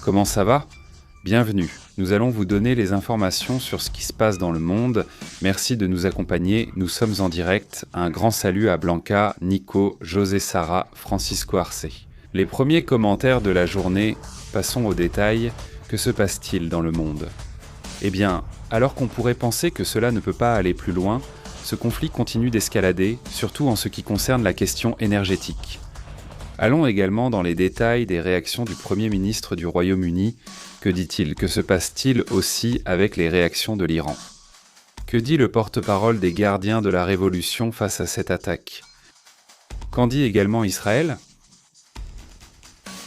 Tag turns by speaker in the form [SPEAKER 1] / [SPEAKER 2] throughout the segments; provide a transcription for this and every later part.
[SPEAKER 1] comment ça va ? Bienvenue, nous allons vous donner les informations sur ce qui se passe dans le monde. Merci de nous accompagner, nous sommes en direct. Un grand salut à Blanca, Nico, José Sarah, Francisco Arce. Les premiers commentaires de la journée, passons aux détails. Que se passe-t-il dans le monde ? Eh bien, alors qu'on pourrait penser que cela ne peut pas aller plus loin, ce conflit continue d'escalader, surtout en ce qui concerne la question énergétique. Allons également dans les détails des réactions du Premier ministre du Royaume-Uni. Que dit-il ? Que se passe-t-il aussi avec les réactions de l'Iran ? Que dit le porte-parole des gardiens de la Révolution face à cette attaque ? Qu'en dit également Israël ?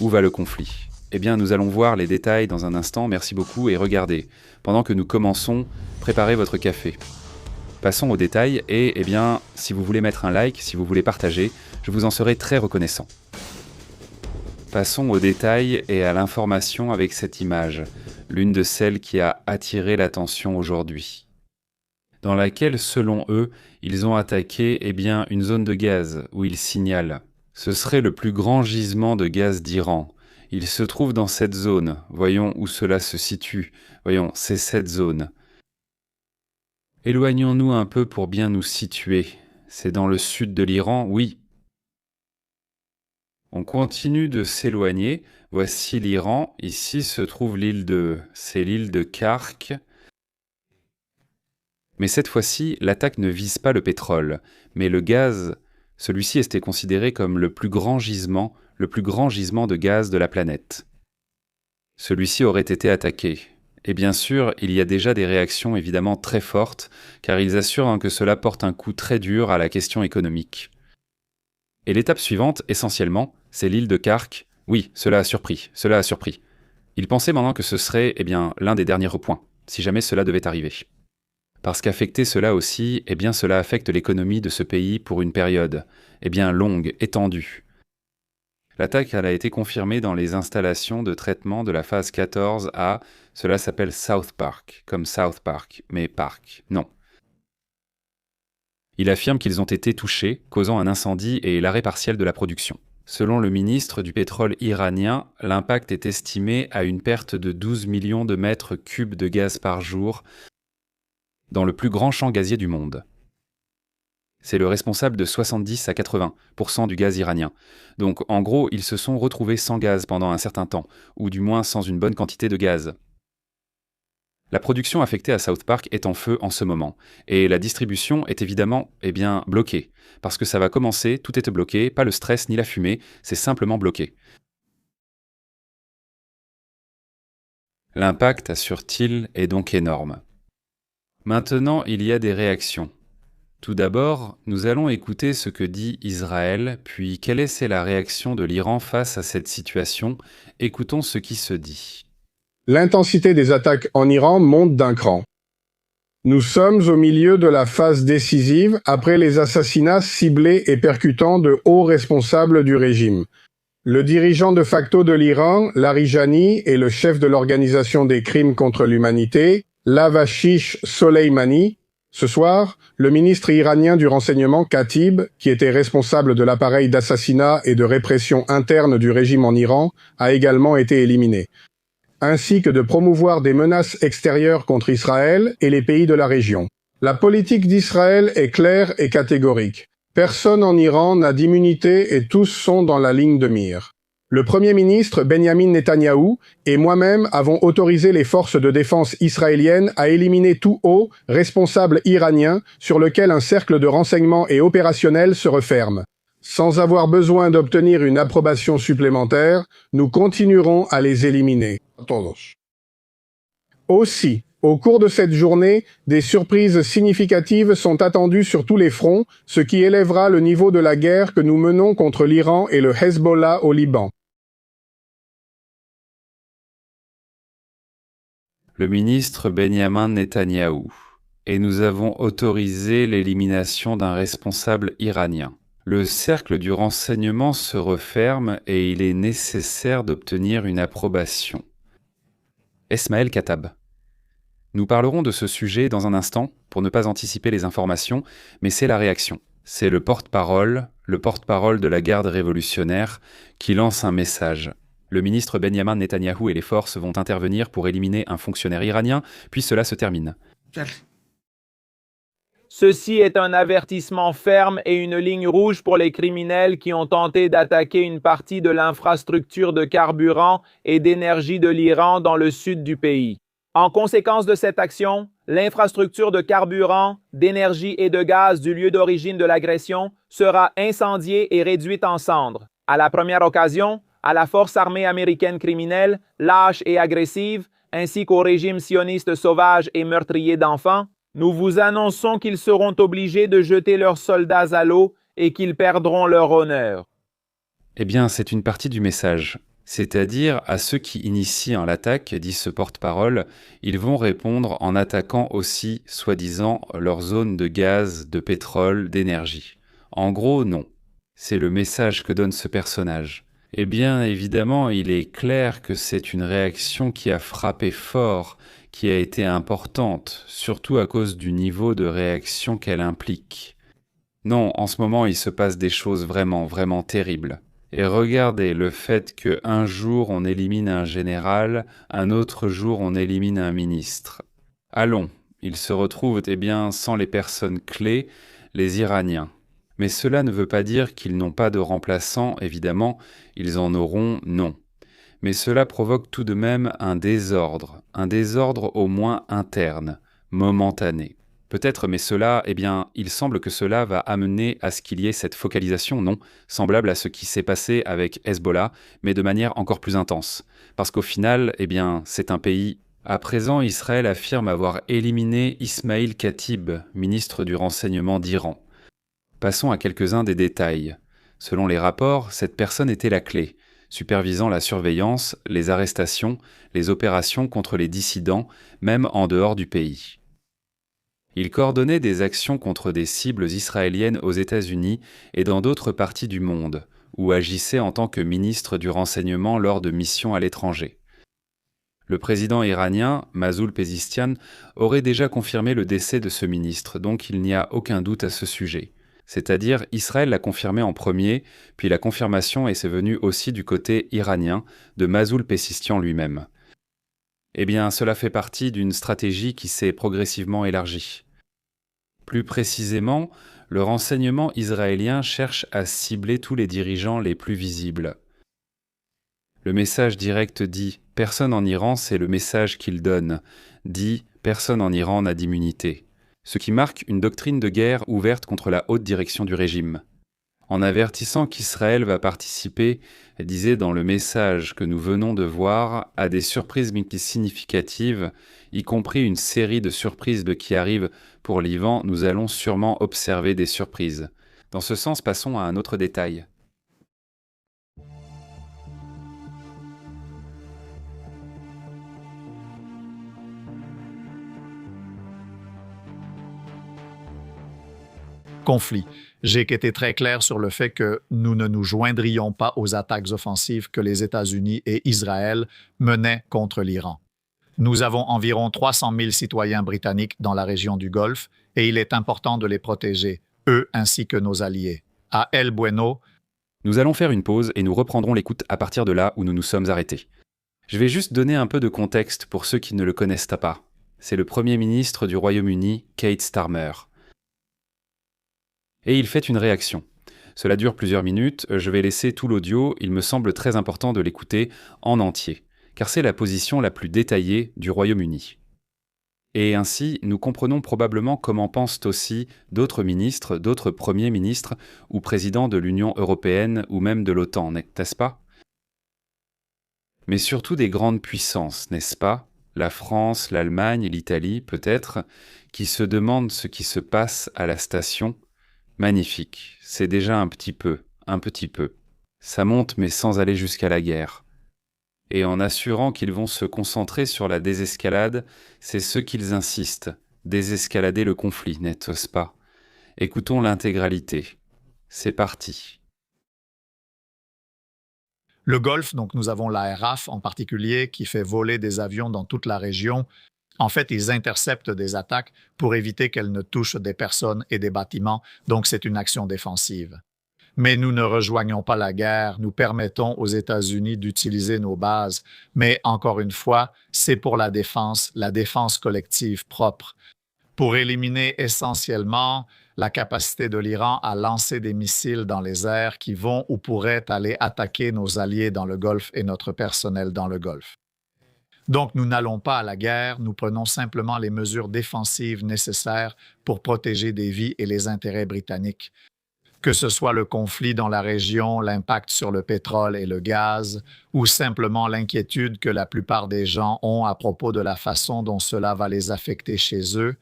[SPEAKER 1] Où va le conflit ? Eh bien, nous allons voir les détails dans un instant, merci beaucoup, et regardez, pendant que nous commençons, préparez votre café. Passons aux détails, et eh bien, si vous voulez mettre un like, si vous voulez partager, je vous en serai très reconnaissant. Passons aux détails et à l'information avec cette image, l'une de celles qui a attiré l'attention aujourd'hui, dans laquelle, selon eux, ils ont attaqué une zone de gaz où ils signalent. Ce serait le plus grand gisement de gaz d'Iran. Il se trouve dans cette zone. Voyons où cela se situe. Voyons, c'est cette zone. Éloignons-nous un peu pour bien nous situer. C'est dans le sud de l'Iran, oui. On continue de s'éloigner. Voici l'Iran. Ici se trouve c'est l'île de Kark. Mais cette fois-ci, l'attaque ne vise pas le pétrole, mais le gaz. Celui-ci était considéré comme le plus grand gisement de gaz de la planète. Celui-ci aurait été attaqué. Et bien sûr, il y a déjà des réactions évidemment très fortes, car ils assurent que cela porte un coup très dur à la question économique. Et l'étape suivante, essentiellement, c'est l'île de Kark. Oui, cela a surpris. Ils pensaient maintenant que ce serait, l'un des derniers points, si jamais cela devait arriver. Parce qu'affecter cela aussi, cela affecte l'économie de ce pays pour une période, longue, étendue. L'attaque a été confirmée dans les installations de traitement de la phase 14 à, cela s'appelle South Park, comme South Park, mais Park, non. Il affirme qu'ils ont été touchés, causant un incendie et l'arrêt partiel de la production. Selon le ministre du pétrole iranien, l'impact est estimé à une perte de 12 millions de mètres cubes de gaz par jour dans le plus grand champ gazier du monde. C'est le responsable de 70 à 80% du gaz iranien. Donc, en gros, ils se sont retrouvés sans gaz pendant un certain temps, ou du moins sans une bonne quantité de gaz. La production affectée à South Park est en feu en ce moment, et la distribution est évidemment, bloquée. Parce que ça va commencer, tout est bloqué, pas le stress ni la fumée, c'est simplement bloqué. L'impact, assure-t-il, est donc énorme. Maintenant, il y a des réactions. Tout d'abord, nous allons écouter ce que dit Israël, puis quelle est la réaction de l'Iran face à cette situation. Écoutons ce qui se dit.
[SPEAKER 2] L'intensité des attaques en Iran monte d'un cran. Nous sommes au milieu de la phase décisive après les assassinats ciblés et percutants de hauts responsables du régime. Le dirigeant de facto de l'Iran, Larijani, et le chef de l'Organisation des crimes contre l'humanité, Lavashish Soleimani. Ce soir, le ministre iranien du renseignement Khatib, qui était responsable de l'appareil d'assassinat et de répression interne du régime en Iran, a également été éliminé, ainsi que de promouvoir des menaces extérieures contre Israël et les pays de la région. La politique d'Israël est claire et catégorique. Personne en Iran n'a d'immunité et tous sont dans la ligne de mire. Le Premier ministre Benyamin Netanyahou et moi-même avons autorisé les forces de défense israéliennes à éliminer tout haut responsable iranien sur lequel un cercle de renseignement et opérationnel se referme. Sans avoir besoin d'obtenir une approbation supplémentaire, nous continuerons à les éliminer. Aussi, au cours de cette journée, des surprises significatives sont attendues sur tous les fronts, ce qui élèvera le niveau de la guerre que nous menons contre l'Iran et le Hezbollah au Liban.
[SPEAKER 1] Le ministre Benyamin Netanyahou. Et nous avons autorisé l'élimination d'un responsable iranien. Le cercle du renseignement se referme et il est nécessaire d'obtenir une approbation. Esmaël Kattab. Nous parlerons de ce sujet dans un instant, pour ne pas anticiper les informations, mais c'est la réaction. C'est le porte-parole de la garde révolutionnaire, qui lance un message. Le ministre Benyamin Netanyahou et les forces vont intervenir pour éliminer un fonctionnaire iranien, puis cela se termine.
[SPEAKER 3] Ceci est un avertissement ferme et une ligne rouge pour les criminels qui ont tenté d'attaquer une partie de l'infrastructure de carburant et d'énergie de l'Iran dans le sud du pays. En conséquence de cette action, l'infrastructure de carburant, d'énergie et de gaz du lieu d'origine de l'agression sera incendiée et réduite en cendres. À la première occasion, à la force armée américaine criminelle, lâche et agressive, ainsi qu'au régime sioniste sauvage et meurtrier d'enfants, nous vous annonçons qu'ils seront obligés de jeter leurs soldats à l'eau et qu'ils perdront leur honneur.
[SPEAKER 1] Eh bien, c'est une partie du message. C'est-à-dire, à ceux qui initient l'attaque, dit ce porte-parole, ils vont répondre en attaquant aussi, soi-disant, leur zone de gaz, de pétrole, d'énergie. En gros, non. C'est le message que donne ce personnage. Eh bien, évidemment, il est clair que c'est une réaction qui a frappé fort, qui a été importante, surtout à cause du niveau de réaction qu'elle implique. Non, en ce moment, il se passe des choses vraiment, vraiment terribles. Et regardez le fait qu'un jour on élimine un général, un autre jour on élimine un ministre. Allons, ils se retrouvent sans les personnes clés, les Iraniens. Mais cela ne veut pas dire qu'ils n'ont pas de remplaçants, évidemment, ils en auront, non. Mais cela provoque tout de même un désordre au moins interne, momentané. Peut-être, mais cela, il semble que cela va amener à ce qu'il y ait cette focalisation, non, semblable à ce qui s'est passé avec Hezbollah, mais de manière encore plus intense. Parce qu'au final, c'est un pays. À présent, Israël affirme avoir éliminé Ismail Khatib, ministre du renseignement d'Iran. Passons à quelques-uns des détails. Selon les rapports, cette personne était la clé, supervisant la surveillance, les arrestations, les opérations contre les dissidents, même en dehors du pays. Il coordonnait des actions contre des cibles israéliennes aux États-Unis et dans d'autres parties du monde, ou agissait en tant que ministre du renseignement lors de missions à l'étranger. Le président iranien, Masoud Pezeshkian, aurait déjà confirmé le décès de ce ministre, donc il n'y a aucun doute à ce sujet. C'est-à-dire, Israël l'a confirmé en premier, puis la confirmation est venue aussi du côté iranien, de Masoud Pezeshkian lui-même. Cela fait partie d'une stratégie qui s'est progressivement élargie. Plus précisément, le renseignement israélien cherche à cibler tous les dirigeants les plus visibles. Le message direct dit « Personne en Iran, c'est le message qu'il donne », dit « Personne en Iran n'a d'immunité », ce qui marque une doctrine de guerre ouverte contre la haute direction du régime. En avertissant qu'Israël va participer, elle disait dans le message que nous venons de voir, à des surprises significatives, y compris une série de surprises qui arrivent pour l'Iran, nous allons sûrement observer des surprises. Dans ce sens, passons à un autre détail.
[SPEAKER 4] Conflit. J'ai été très clair sur le fait que nous ne nous joindrions pas aux attaques offensives que les États-Unis et Israël menaient contre l'Iran. Nous avons environ 300 000 citoyens britanniques dans la région du Golfe et il est important de les protéger, eux ainsi que nos alliés. À El Bueno,
[SPEAKER 1] nous allons faire une pause et nous reprendrons l'écoute à partir de là où nous nous sommes arrêtés. Je vais juste donner un peu de contexte pour ceux qui ne le connaissent pas. C'est le Premier ministre du Royaume-Uni, Keir Starmer. Et il fait une réaction. Cela dure plusieurs minutes, je vais laisser tout l'audio, il me semble très important de l'écouter en entier, car c'est la position la plus détaillée du Royaume-Uni. Et ainsi, nous comprenons probablement comment pensent aussi d'autres ministres, d'autres premiers ministres ou présidents de l'Union européenne ou même de l'OTAN, n'est-ce pas? Mais surtout des grandes puissances, n'est-ce pas? La France, l'Allemagne, l'Italie peut-être, qui se demandent ce qui se passe à la station. Magnifique, c'est déjà un petit peu. Ça monte mais sans aller jusqu'à la guerre. Et en assurant qu'ils vont se concentrer sur la désescalade, c'est ce qu'ils insistent, désescalader le conflit, n'est-ce pas? Écoutons l'intégralité. C'est parti.
[SPEAKER 4] Le Golfe, donc nous avons la RAF en particulier qui fait voler des avions dans toute la région. En fait, ils interceptent des attaques pour éviter qu'elles ne touchent des personnes et des bâtiments, donc c'est une action défensive. Mais nous ne rejoignons pas la guerre, nous permettons aux États-Unis d'utiliser nos bases. Mais encore une fois, c'est pour la défense collective propre, pour éliminer essentiellement la capacité de l'Iran à lancer des missiles dans les airs qui vont ou pourraient aller attaquer nos alliés dans le Golfe et notre personnel dans le Golfe. Donc, nous n'allons pas à la guerre, nous prenons simplement les mesures défensives nécessaires pour protéger des vies et les intérêts britanniques. Que ce soit le conflit dans la région, l'impact sur le pétrole et le gaz, ou simplement l'inquiétude que la plupart des gens ont à propos de la façon dont cela va les affecter chez eux,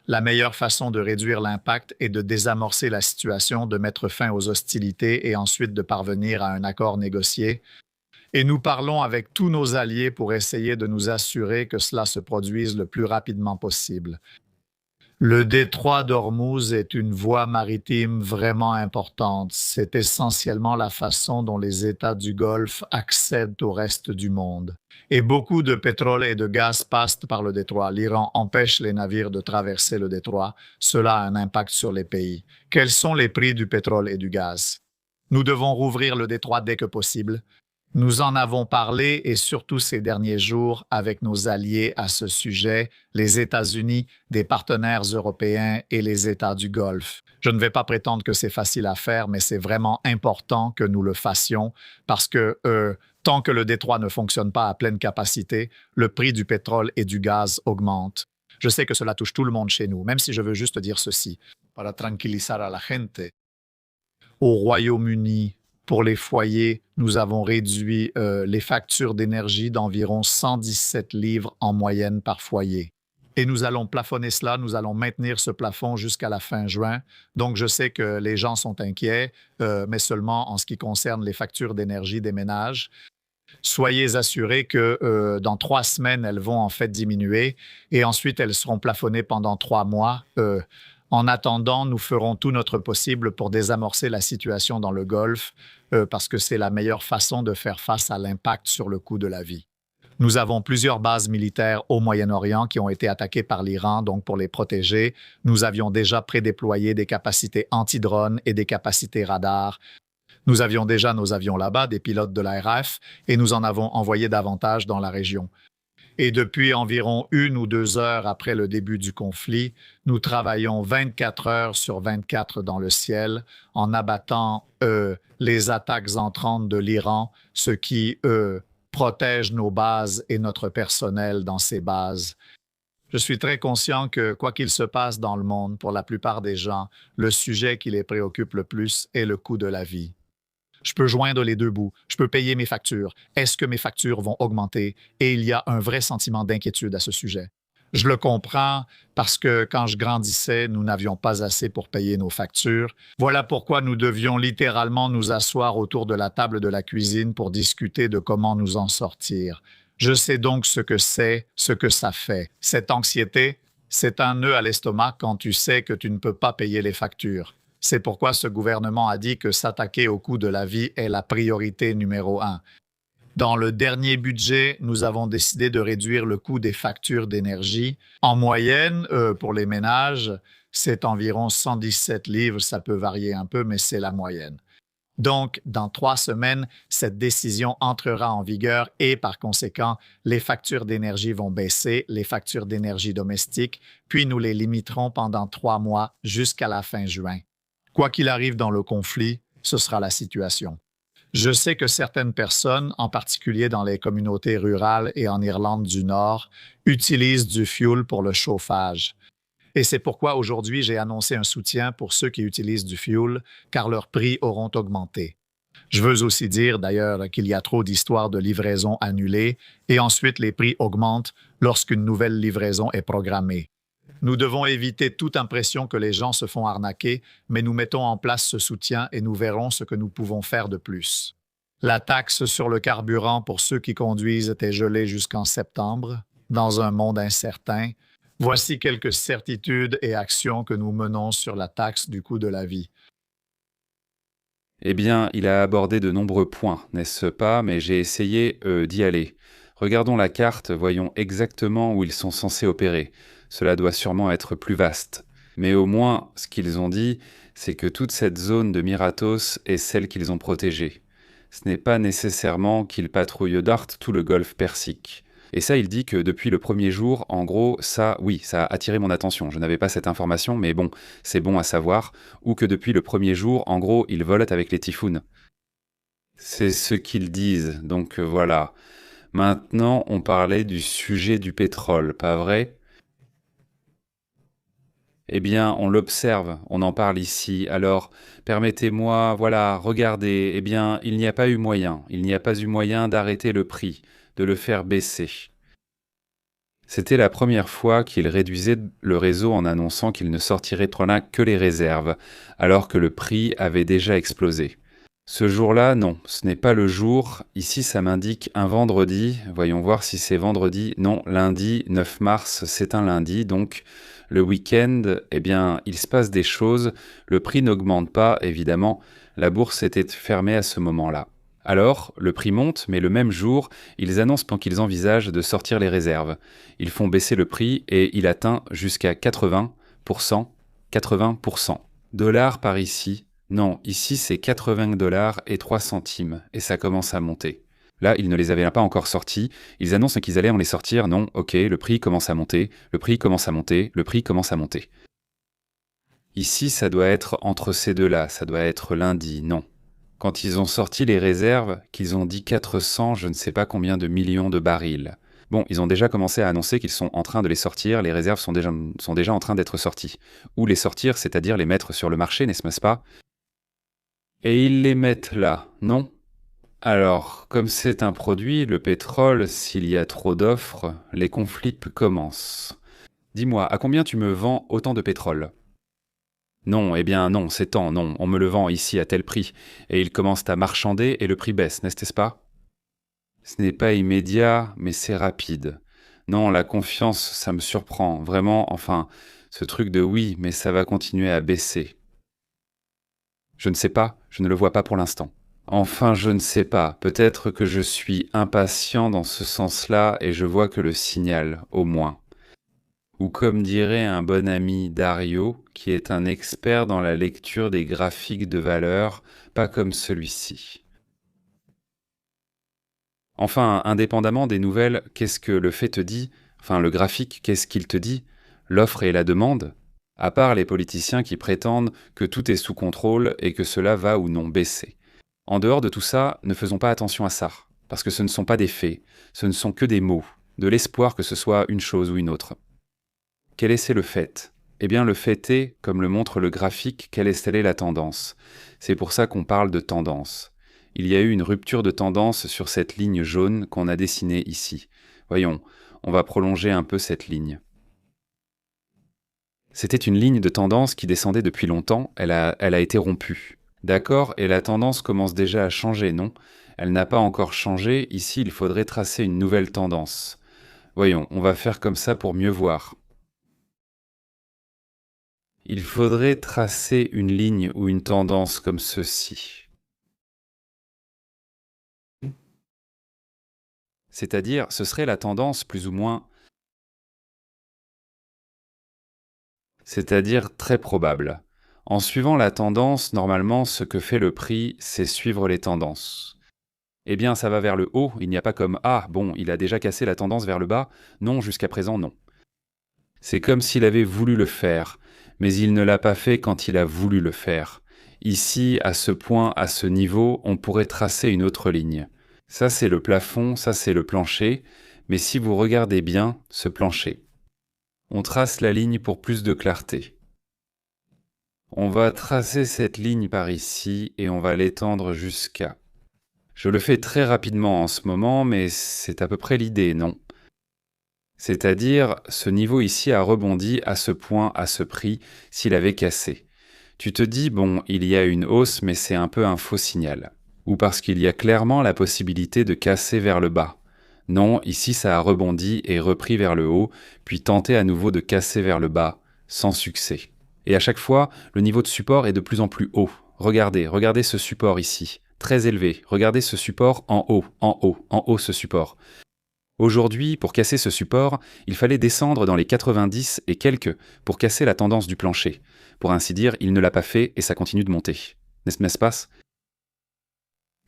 [SPEAKER 4] la meilleure façon de réduire l'impact est de désamorcer la situation, de mettre fin aux hostilités et ensuite de parvenir à un accord négocié. Et nous parlons avec tous nos alliés pour essayer de nous assurer que cela se produise le plus rapidement possible. Le détroit d'Ormuz est une voie maritime vraiment importante. C'est essentiellement la façon dont les États du Golfe accèdent au reste du monde. Et beaucoup de pétrole et de gaz passent par le détroit. L'Iran empêche les navires de traverser le détroit. Cela a un impact sur les pays. Quels sont les prix du pétrole et du gaz? Nous devons rouvrir le détroit dès que possible. Nous en avons parlé et surtout ces derniers jours avec nos alliés à ce sujet, les États-Unis, des partenaires européens et les États du Golfe. Je ne vais pas prétendre que c'est facile à faire, mais c'est vraiment important que nous le fassions parce que tant que le détroit ne fonctionne pas à pleine capacité, le prix du pétrole et du gaz augmente. Je sais que cela touche tout le monde chez nous, même si je veux juste dire ceci. Para tranquilizar a la gente. Au Royaume-Uni, pour les foyers, nous avons réduit les factures d'énergie d'environ 117 livres en moyenne par foyer. Et nous allons plafonner cela, nous allons maintenir ce plafond jusqu'à la fin juin. Donc, je sais que les gens sont inquiets, mais seulement en ce qui concerne les factures d'énergie des ménages. Soyez assurés que dans 3 semaines, elles vont en fait diminuer et ensuite elles seront plafonnées pendant 3 mois. En attendant, nous ferons tout notre possible pour désamorcer la situation dans le Golfe parce que c'est la meilleure façon de faire face à l'impact sur le coût de la vie. Nous avons plusieurs bases militaires au Moyen-Orient qui ont été attaquées par l'Iran, donc pour les protéger, nous avions déjà prédéployé des capacités anti-drones et des capacités radars. Nous avions déjà nos avions là-bas, des pilotes de l'ARF, et nous en avons envoyé davantage dans la région. Et depuis environ 1 ou 2 heures après le début du conflit, nous travaillons 24 heures sur 24 dans le ciel en abattant les attaques entrantes de l'Iran, ce qui protège nos bases et notre personnel dans ces bases. Je suis très conscient que, quoi qu'il se passe dans le monde, pour la plupart des gens, le sujet qui les préoccupe le plus est le coût de la vie. Je peux joindre les deux bouts. Je peux payer mes factures. Est-ce que mes factures vont augmenter? Et il y a un vrai sentiment d'inquiétude à ce sujet. Je le comprends parce que quand je grandissais, nous n'avions pas assez pour payer nos factures. Voilà pourquoi nous devions littéralement nous asseoir autour de la table de la cuisine pour discuter de comment nous en sortir. Je sais donc ce que c'est, ce que ça fait. Cette anxiété, c'est un nœud à l'estomac quand tu sais que tu ne peux pas payer les factures. C'est pourquoi ce gouvernement a dit que s'attaquer au coût de la vie est la priorité numéro 1. Dans le dernier budget, nous avons décidé de réduire le coût des factures d'énergie. En moyenne, pour les ménages, c'est environ 117 livres. Ça peut varier un peu, mais c'est la moyenne. Donc, dans 3 semaines, cette décision entrera en vigueur et, par conséquent, les factures d'énergie vont baisser, les factures d'énergie domestique, puis nous les limiterons pendant 3 mois jusqu'à la fin juin. Quoi qu'il arrive dans le conflit, ce sera la situation. Je sais que certaines personnes, en particulier dans les communautés rurales et en Irlande du Nord, utilisent du fioul pour le chauffage. Et c'est pourquoi aujourd'hui j'ai annoncé un soutien pour ceux qui utilisent du fioul, car leurs prix auront augmenté. Je veux aussi dire d'ailleurs qu'il y a trop d'histoires de livraisons annulées et ensuite les prix augmentent lorsqu'une nouvelle livraison est programmée. Nous devons éviter toute impression que les gens se font arnaquer, mais nous mettons en place ce soutien et nous verrons ce que nous pouvons faire de plus. La taxe sur le carburant pour ceux qui conduisent était gelée jusqu'en septembre. Dans un monde incertain, voici quelques certitudes et actions que nous menons sur la taxe du coût de la vie.
[SPEAKER 1] Eh bien, il a abordé de nombreux points, n'est-ce pas? Mais j'ai essayé d'y aller. Regardons la carte, voyons exactement où ils sont censés opérer. Cela doit sûrement être plus vaste. Mais au moins, ce qu'ils ont dit, c'est que toute cette zone de Miratos est celle qu'ils ont protégée. Ce n'est pas nécessairement qu'ils patrouillent d'art tout le golfe Persique. Et ça, il dit que depuis le premier jour, en gros, ça, oui, ça a attiré mon attention. Je n'avais pas cette information, mais bon, c'est bon à savoir. Ou que depuis le premier jour, en gros, ils votent avec les typhoons. C'est ce qu'ils disent, donc voilà. Maintenant, on parlait du sujet du pétrole, pas vrai ? Eh bien, on l'observe, on en parle ici. Alors, permettez-moi, voilà, regardez, eh bien, il n'y a pas eu moyen d'arrêter le prix, de le faire baisser. C'était la première fois qu'il réduisait le réseau en annonçant qu'il ne sortirait trop là que les réserves, alors que le prix avait déjà explosé. Ce jour-là, non, ce n'est pas le jour. Ici, ça m'indique un vendredi. Voyons voir si c'est vendredi. Non, lundi 9 mars, c'est un lundi. Donc, le week-end, eh bien, il se passe des choses. Le prix n'augmente pas, évidemment. La bourse était fermée à ce moment-là. Alors, le prix monte, mais le même jour, ils annoncent qu'ils envisagent de sortir les réserves. Ils font baisser le prix et il atteint jusqu'à 80%. 80%. Dollars par ici. Non, ici c'est 80 $ et 3 centimes, et ça commence à monter. Là, ils ne les avaient pas encore sortis, ils annoncent qu'ils allaient en les sortir, non, ok, le prix commence à monter, le prix commence à monter, le prix commence à monter. Ici, ça doit être entre ces deux-là, ça doit être lundi, non. Quand ils ont sorti les réserves, qu'ils ont dit 400, je ne sais pas combien de millions de barils. Bon, ils ont déjà commencé à annoncer qu'ils sont en train de les sortir, les réserves sont déjà en train d'être sorties. Ou les sortir, c'est-à-dire les mettre sur le marché, n'est-ce pas ? Et ils les mettent là, non ? Alors, comme c'est un produit, le pétrole, s'il y a trop d'offres, les conflits commencent. Dis-moi, à combien tu me vends autant de pétrole ? Non, eh bien non, c'est tant, non, on me le vend ici à tel prix. Et ils commencent à marchander et le prix baisse, n'est-ce pas ? Ce n'est pas immédiat, mais c'est rapide. Non, la confiance, ça me surprend, vraiment, enfin, ce truc de oui, mais ça va continuer à baisser. Je ne sais pas, je ne le vois pas pour l'instant. Enfin, je ne sais pas, peut-être que je suis impatient dans ce sens-là et je vois que le signal, au moins. Ou comme dirait un bon ami Dario, qui est un expert dans la lecture des graphiques de valeur, pas comme celui-ci. Enfin, indépendamment des nouvelles, qu'est-ce que le fait te dit ? Enfin, le graphique, qu'est-ce qu'il te dit ? L'offre et la demande ? À part les politiciens qui prétendent que tout est sous contrôle et que cela va ou non baisser. En dehors de tout ça, ne faisons pas attention à ça, parce que ce ne sont pas des faits, ce ne sont que des mots, de l'espoir que ce soit une chose ou une autre. Quel est le fait ? Eh bien, le fait est, comme le montre le graphique, quelle est la tendance. C'est pour ça qu'on parle de tendance. Il y a eu une rupture de tendance sur cette ligne jaune qu'on a dessinée ici. Voyons, on va prolonger un peu cette ligne. C'était une ligne de tendance qui descendait depuis longtemps, elle a été rompue. D'accord, et la tendance commence déjà à changer, non ? Elle n'a pas encore changé, ici il faudrait tracer une nouvelle tendance. Voyons, on va faire comme ça pour mieux voir. Il faudrait tracer une ligne ou une tendance comme ceci. C'est-à-dire, ce serait la tendance plus ou moins... C'est-à-dire très probable. En suivant la tendance, normalement, ce que fait le prix, c'est suivre les tendances. Eh bien, ça va vers le haut, il n'y a pas comme « Ah, bon, il a déjà cassé la tendance vers le bas ». Non, jusqu'à présent, non. C'est comme s'il avait voulu le faire, mais il ne l'a pas fait quand il a voulu le faire. Ici, à ce point, à ce niveau, on pourrait tracer une autre ligne. Ça, c'est le plafond, ça, c'est le plancher, mais si vous regardez bien, ce plancher. On trace la ligne pour plus de clarté. On va tracer cette ligne par ici et on va l'étendre jusqu'à... Je le fais très rapidement en ce moment, mais c'est à peu près l'idée, non ? C'est-à-dire, ce niveau ici a rebondi à ce point, à ce prix, s'il avait cassé. Tu te dis, bon, il y a une hausse, mais c'est un peu un faux signal. Ou parce qu'il y a clairement la possibilité de casser vers le bas. Non, ici ça a rebondi et repris vers le haut, puis tenté à nouveau de casser vers le bas, sans succès. Et à chaque fois, le niveau de support est de plus en plus haut. Regardez ce support ici, très élevé. Regardez ce support en haut, ce support. Aujourd'hui, pour casser ce support, il fallait descendre dans les 90 et quelques pour casser la tendance du plancher. Pour ainsi dire, il ne l'a pas fait et ça continue de monter. N'est-ce pas?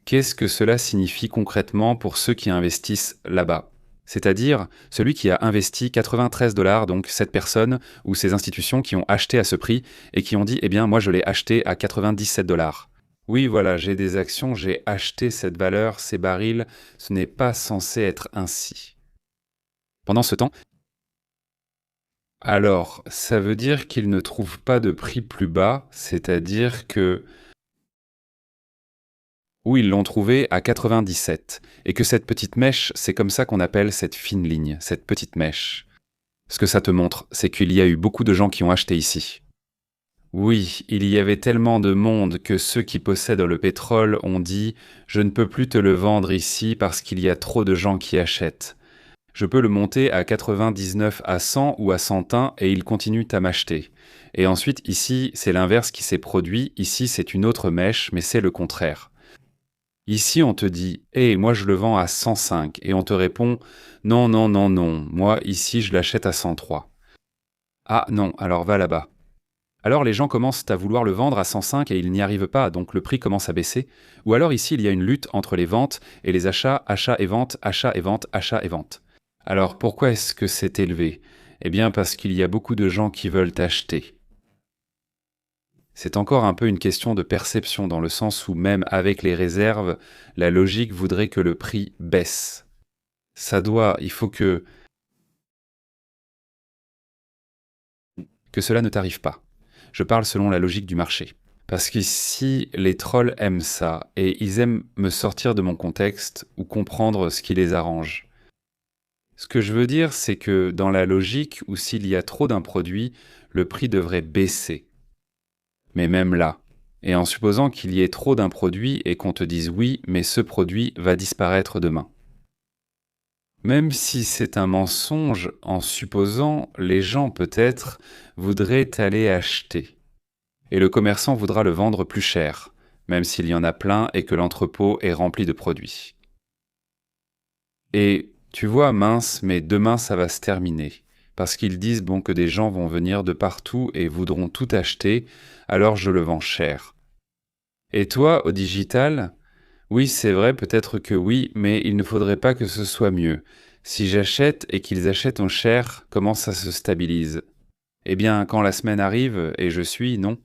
[SPEAKER 1] Qu'est-ce que cela signifie concrètement pour ceux qui investissent là-bas? C'est-à-dire celui qui a investi 93 $, donc cette personne ou ces institutions qui ont acheté à ce prix et qui ont dit « Eh bien, moi je l'ai acheté à 97 $. Oui, voilà, j'ai des actions, j'ai acheté cette valeur, ces barils, ce n'est pas censé être ainsi. Pendant ce temps, alors, ça veut dire qu'ils ne trouvent pas de prix plus bas, c'est-à-dire que où ils l'ont trouvé à 97, et que cette petite mèche, c'est comme ça qu'on appelle cette fine ligne, cette petite mèche. Ce que ça te montre, c'est qu'il y a eu beaucoup de gens qui ont acheté ici. Oui, il y avait tellement de monde que ceux qui possèdent le pétrole ont dit « Je ne peux plus te le vendre ici parce qu'il y a trop de gens qui achètent. Je peux le monter à 99, à 100 ou à 101 et ils continuent à m'acheter. » Et ensuite, ici, c'est l'inverse qui s'est produit, ici c'est une autre mèche, mais c'est le contraire. Ici, on te dit « Hey, moi je le vends à 105 » et on te répond « Non, non, non, non, moi ici je l'achète à 103. » Ah non, alors va là-bas. Alors les gens commencent à vouloir le vendre à 105 et ils n'y arrivent pas, donc le prix commence à baisser. Ou alors ici, il y a une lutte entre les ventes et les achats, achats et ventes, achats et ventes, achats et ventes. Alors pourquoi est-ce que c'est élevé? Eh bien parce qu'il y a beaucoup de gens qui veulent acheter. C'est encore un peu une question de perception dans le sens où même avec les réserves, la logique voudrait que le prix baisse. Il faut que cela ne t'arrive pas. Je parle selon la logique du marché. Parce qu'ici, les trolls aiment ça, et ils aiment me sortir de mon contexte ou comprendre ce qui les arrange. Ce que je veux dire, c'est que dans la logique où s'il y a trop d'un produit, le prix devrait baisser. Mais même là, et en supposant qu'il y ait trop d'un produit et qu'on te dise oui, mais ce produit va disparaître demain. Même si c'est un mensonge, en supposant, les gens peut-être voudraient aller acheter. Et le commerçant voudra le vendre plus cher, même s'il y en a plein et que l'entrepôt est rempli de produits. Et tu vois, mince, mais demain ça va se terminer. Parce qu'ils disent bon que des gens vont venir de partout et voudront tout acheter, alors je le vends cher. Et toi, au digital, oui, c'est vrai, peut-être que oui, mais il ne faudrait pas que ce soit mieux. Si j'achète et qu'ils achètent en cher, comment ça se stabilise? Eh bien, quand la semaine arrive, et je suis, non,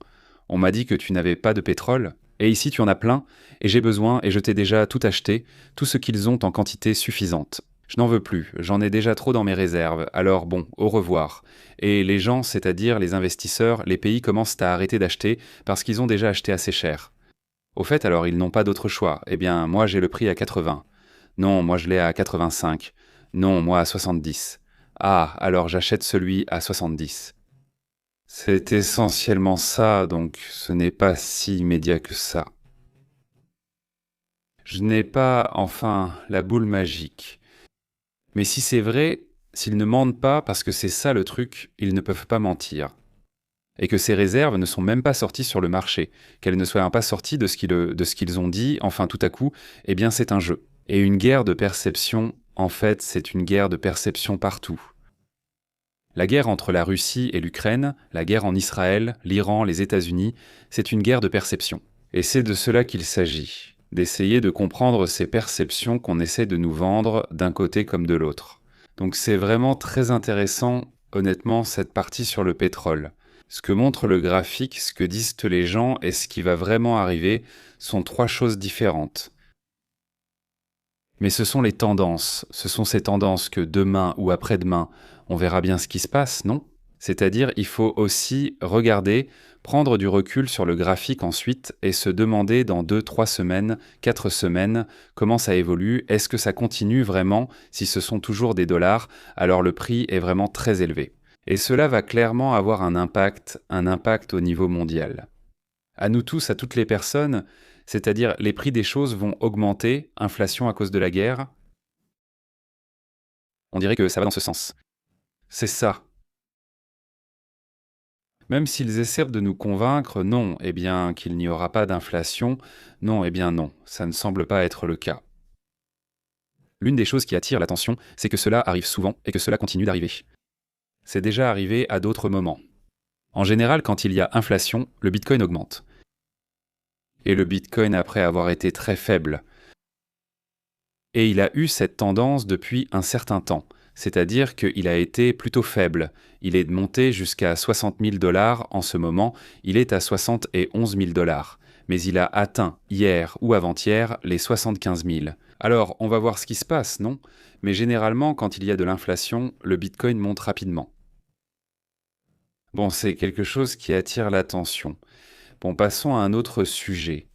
[SPEAKER 1] on m'a dit que tu n'avais pas de pétrole, et ici tu en as plein, et j'ai besoin, et je t'ai déjà tout acheté, tout ce qu'ils ont en quantité suffisante. Je n'en veux plus, j'en ai déjà trop dans mes réserves, alors bon, au revoir. Et les gens, c'est-à-dire les investisseurs, les pays commencent à arrêter d'acheter parce qu'ils ont déjà acheté assez cher. Au fait, alors ils n'ont pas d'autre choix. Eh bien, moi j'ai le prix à 80. Non, moi je l'ai à 85. Non, moi à 70. Ah, alors j'achète celui à 70. C'est essentiellement ça, donc ce n'est pas si immédiat que ça. Je n'ai pas, enfin, la boule magique. Mais si c'est vrai, s'ils ne mentent pas, parce que c'est ça le truc, ils ne peuvent pas mentir. Et que ces réserves ne sont même pas sorties sur le marché, qu'elles ne soient pas sorties de ce qu'ils ont dit, enfin tout à coup, eh bien c'est un jeu. Et une guerre de perception, en fait, c'est une guerre de perception partout. La guerre entre la Russie et l'Ukraine, la guerre en Israël, l'Iran, les États-Unis, c'est une guerre de perception. Et c'est de cela qu'il s'agit, d'essayer de comprendre ces perceptions qu'on essaie de nous vendre d'un côté comme de l'autre. Donc c'est vraiment très intéressant, honnêtement, cette partie sur le pétrole. Ce que montre le graphique, ce que disent les gens et ce qui va vraiment arriver sont trois choses différentes. Mais ce sont les tendances, ce sont ces tendances que demain ou après-demain, on verra bien ce qui se passe, non? C'est-à-dire, il faut aussi regarder, prendre du recul sur le graphique ensuite et se demander dans 2, 3 semaines, 4 semaines, comment ça évolue, est-ce que ça continue vraiment? Si ce sont toujours des dollars, alors le prix est vraiment très élevé. Et cela va clairement avoir un impact au niveau mondial. À nous tous, à toutes les personnes, c'est-à-dire les prix des choses vont augmenter, inflation à cause de la guerre. On dirait que ça va dans ce sens. C'est ça. Même s'ils essaient de nous convaincre, non, eh bien, qu'il n'y aura pas d'inflation, non, eh bien non, ça ne semble pas être le cas. L'une des choses qui attire l'attention, c'est que cela arrive souvent et que cela continue d'arriver. C'est déjà arrivé à d'autres moments. En général, quand il y a inflation, le Bitcoin augmente. Et le Bitcoin après avoir été très faible. Et il a eu cette tendance depuis un certain temps, c'est-à-dire qu'il a été plutôt faible. Il est monté jusqu'à 60 000 $, en ce moment, il est à 71 000 $. Mais il a atteint hier ou avant-hier les 75 000. Alors, on va voir ce qui se passe, non? Mais généralement, quand il y a de l'inflation, le Bitcoin monte rapidement. Bon, c'est quelque chose qui attire l'attention. Bon, passons à un autre sujet.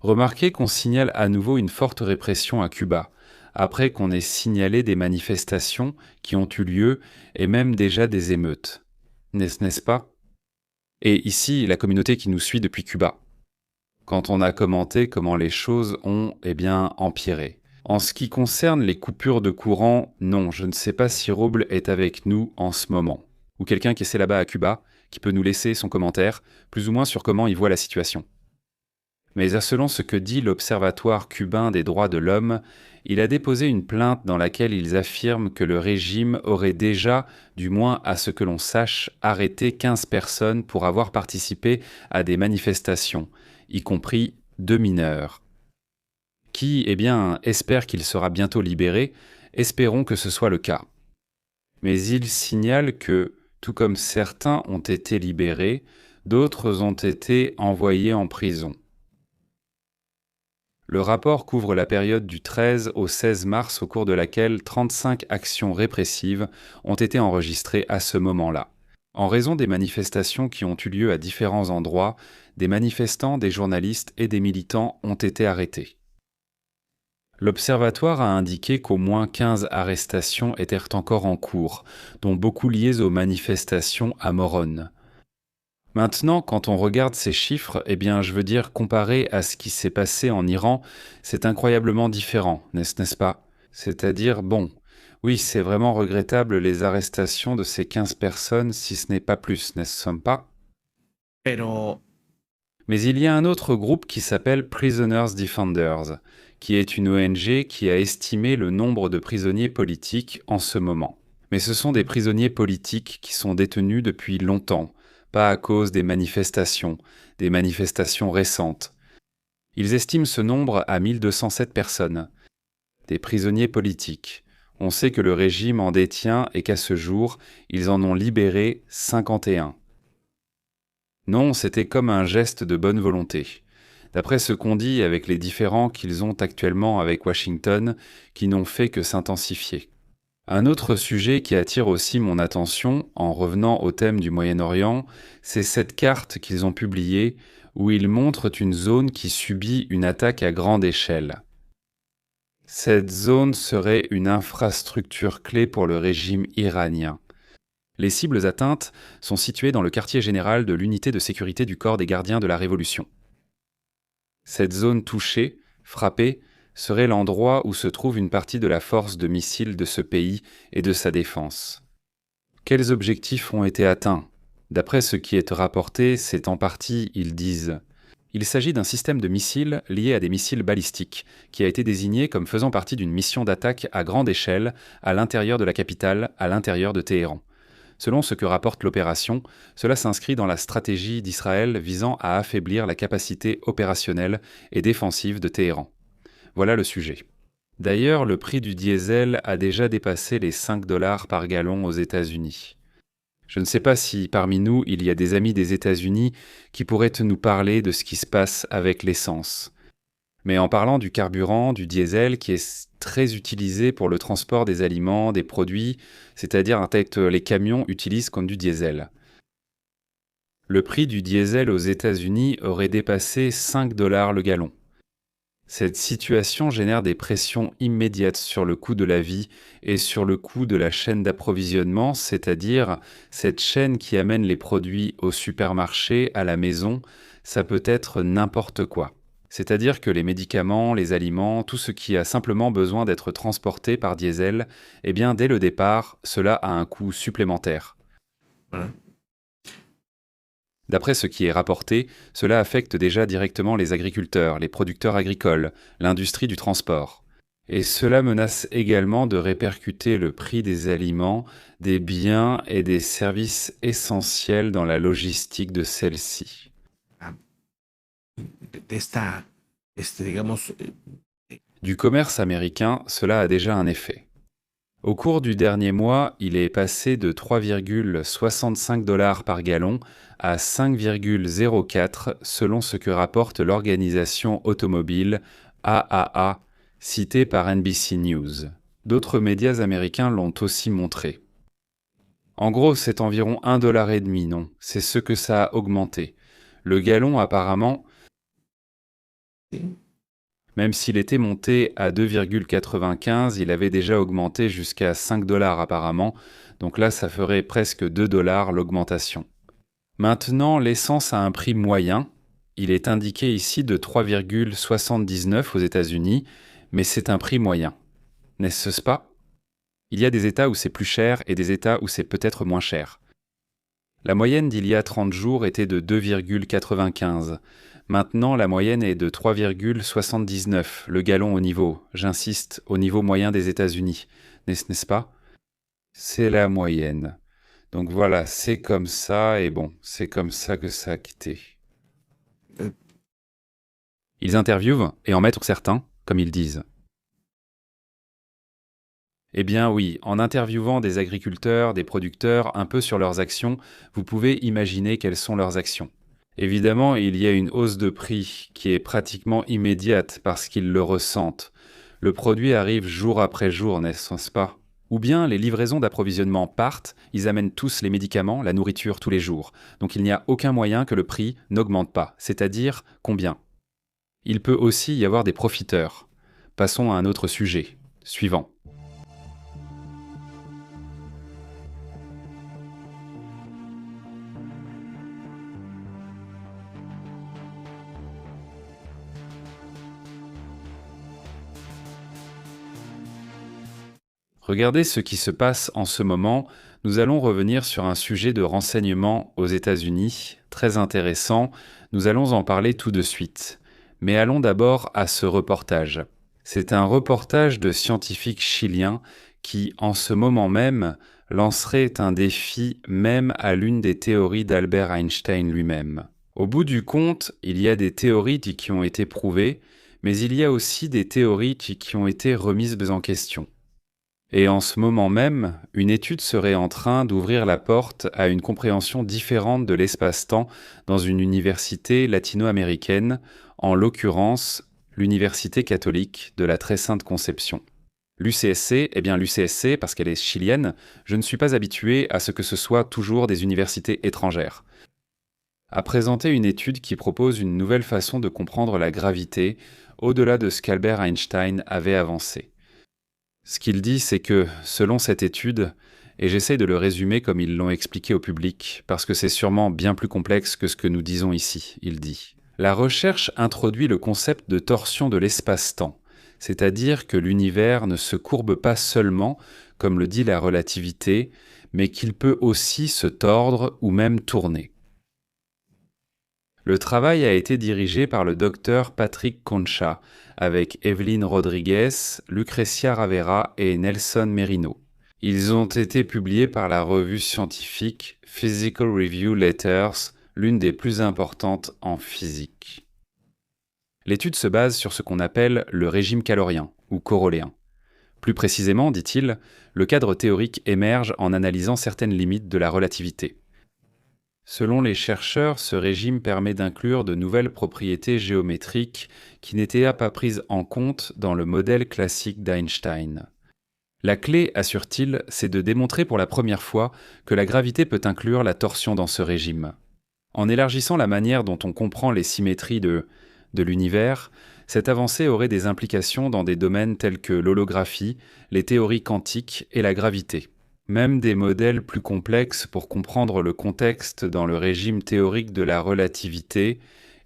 [SPEAKER 1] Remarquez qu'on signale à nouveau une forte répression à Cuba, après qu'on ait signalé des manifestations qui ont eu lieu et même déjà des émeutes. N'est-ce pas? Et ici, la communauté qui nous suit depuis Cuba. Quand on a commenté comment les choses ont, empiré. En ce qui concerne les coupures de courant, non, je ne sais pas si Roble est avec nous en ce moment. Ou quelqu'un qui essaie là-bas à Cuba, qui peut nous laisser son commentaire, plus ou moins sur comment il voit la situation. Mais selon ce que dit l'Observatoire cubain des droits de l'homme, il a déposé une plainte dans laquelle ils affirment que le régime aurait déjà, du moins à ce que l'on sache, arrêté 15 personnes pour avoir participé à des manifestations, y compris 2 mineurs. Qui, espère qu'il sera bientôt libéré, espérons que ce soit le cas. Mais il signale que, tout comme certains ont été libérés, d'autres ont été envoyés en prison. Le rapport couvre la période du 13 au 16 mars au cours de laquelle 35 actions répressives ont été enregistrées à ce moment-là. En raison des manifestations qui ont eu lieu à différents endroits, des manifestants, des journalistes et des militants ont été arrêtés. L'Observatoire a indiqué qu'au moins 15 arrestations étaient encore en cours, dont beaucoup liées aux manifestations à Morone. Maintenant, quand on regarde ces chiffres, comparé à ce qui s'est passé en Iran, c'est incroyablement différent, n'est-ce pas? C'est-à-dire, oui, c'est vraiment regrettable les arrestations de ces 15 personnes, si ce n'est pas plus, n'est-ce pas? Mais il y a un autre groupe qui s'appelle Prisoners Defenders, qui est une ONG qui a estimé le nombre de prisonniers politiques en ce moment. Mais ce sont des prisonniers politiques qui sont détenus depuis longtemps, pas à cause des manifestations récentes. Ils estiment ce nombre à 1207 personnes. Des prisonniers politiques. On sait que le régime en détient et qu'à ce jour, ils en ont libéré 51. Non, c'était comme un geste de bonne volonté. D'après ce qu'on dit avec les différends qu'ils ont actuellement avec Washington, qui n'ont fait que s'intensifier. Un autre sujet qui attire aussi mon attention, en revenant au thème du Moyen-Orient, c'est cette carte qu'ils ont publiée où ils montrent une zone qui subit une attaque à grande échelle. Cette zone serait une infrastructure clé pour le régime iranien. Les cibles atteintes sont situées dans le quartier général de l'unité de sécurité du corps des gardiens de la Révolution. Cette zone touchée, frappée, serait l'endroit où se trouve une partie de la force de missiles de ce pays et de sa défense. Quels objectifs ont été atteints? D'après ce qui est rapporté, c'est en partie, ils disent. Il s'agit d'un système de missiles lié à des missiles balistiques, qui a été désigné comme faisant partie d'une mission d'attaque à grande échelle à l'intérieur de la capitale, à l'intérieur de Téhéran. Selon ce que rapporte l'opération, cela s'inscrit dans la stratégie d'Israël visant à affaiblir la capacité opérationnelle et défensive de Téhéran. Voilà le sujet. D'ailleurs, le prix du diesel a déjà dépassé les 5 $ par gallon aux États-Unis. Je ne sais pas si parmi nous, il y a des amis des États-Unis qui pourraient nous parler de ce qui se passe avec l'essence. Mais en parlant du carburant, du diesel, qui est très utilisé pour le transport des aliments, des produits, c'est-à-dire que les camions utilisent comme du diesel. Le prix du diesel aux États-Unis aurait dépassé 5 $ le gallon. Cette situation génère des pressions immédiates sur le coût de la vie et sur le coût de la chaîne d'approvisionnement, c'est-à-dire cette chaîne qui amène les produits au supermarché, à la maison, ça peut être n'importe quoi. C'est-à-dire que les médicaments, les aliments, tout ce qui a simplement besoin d'être transporté par diesel, eh bien, dès le départ, cela a un coût supplémentaire.
[SPEAKER 5] Voilà.
[SPEAKER 1] D'après ce qui est rapporté, cela affecte déjà directement les agriculteurs, les producteurs agricoles, l'industrie du transport. Et cela menace également de répercuter le prix des aliments, des biens et des services essentiels dans la logistique de celle-ci.
[SPEAKER 5] Digamos,
[SPEAKER 1] Du commerce américain, cela a déjà un effet. Au cours du dernier mois, il est passé de 3,65 $ par gallon à 5,04 selon ce que rapporte l'organisation automobile AAA, citée par NBC News. D'autres médias américains l'ont aussi montré. En gros, c'est environ 1,5 $, non, c'est ce que ça a augmenté. Le gallon, apparemment, même s'il était monté à 2,95, il avait déjà augmenté jusqu'à 5 $ apparemment, donc là ça ferait presque 2 $ l'augmentation. Maintenant, l'essence a un prix moyen, il est indiqué ici de 3,79 aux États-Unis, mais c'est un prix moyen. N'est-ce pas? Il y a des États où c'est plus cher et des États où c'est peut-être moins cher. La moyenne d'il y a 30 jours était de 2,95. Maintenant, la moyenne est de 3,79, le gallon au niveau, j'insiste, au niveau moyen des États-Unis. N'est-ce pas? C'est la moyenne. Donc voilà, c'est comme ça, et bon, c'est comme ça que ça a quitté. Ils interviewent et en mettent certains, comme ils disent. Eh bien oui, en interviewant des agriculteurs, des producteurs, un peu sur leurs actions, vous pouvez imaginer quelles sont leurs actions. Évidemment, il y a une hausse de prix qui est pratiquement immédiate parce qu'ils le ressentent. Le produit arrive jour après jour, n'est-ce pas? Ou bien les livraisons d'approvisionnement partent, ils amènent tous les médicaments, la nourriture tous les jours. Donc il n'y a aucun moyen que le prix n'augmente pas, c'est-à-dire combien? Il peut aussi y avoir des profiteurs. Passons à un autre sujet. Suivant. Regardez ce qui se passe en ce moment. Nous allons revenir sur un sujet de renseignement aux États-Unis, très intéressant. Nous allons en parler tout de suite. Mais allons d'abord à ce reportage. C'est un reportage de scientifiques chiliens qui, en ce moment même, lancerait un défi même à l'une des théories d'Albert Einstein lui-même. Au bout du compte, il y a des théories qui ont été prouvées, mais il y a aussi des théories qui ont été remises en question. Et en ce moment même, une étude serait en train d'ouvrir la porte à une compréhension différente de l'espace-temps dans une université latino-américaine, en l'occurrence l'Université catholique de la Très Sainte Conception. L'UCSC, eh bien l'UCSC, parce qu'elle est chilienne, je ne suis pas habitué à ce que ce soit toujours des universités étrangères, a présenté une étude qui propose une nouvelle façon de comprendre la gravité au-delà de ce qu'Albert Einstein avait avancé. Ce qu'il dit, c'est que, selon cette étude, et j'essaie de le résumer comme ils l'ont expliqué au public, parce que c'est sûrement bien plus complexe que ce que nous disons ici, il dit. La recherche introduit le concept de torsion de l'espace-temps, c'est-à-dire que l'univers ne se courbe pas seulement, comme le dit la relativité, mais qu'il peut aussi se tordre ou même tourner. Le travail a été dirigé par le docteur Patrick Concha, avec Evelyn Rodriguez, Lucrecia Ravera et Nelson Merino. Ils ont été publiés par la revue scientifique Physical Review Letters, l'une des plus importantes en physique. L'étude se base sur ce qu'on appelle le régime calorien, ou corolléen. Plus précisément, dit-il, le cadre théorique émerge en analysant certaines limites de la relativité. Selon les chercheurs, ce régime permet d'inclure de nouvelles propriétés géométriques qui n'étaient pas prises en compte dans le modèle classique d'Einstein. La clé, assure-t-il, c'est de démontrer pour la première fois que la gravité peut inclure la torsion dans ce régime. En élargissant la manière dont on comprend les symétries de l'univers, cette avancée aurait des implications dans des domaines tels que l'holographie, les théories quantiques et la gravité. Même des modèles plus complexes pour comprendre le contexte dans le régime théorique de la relativité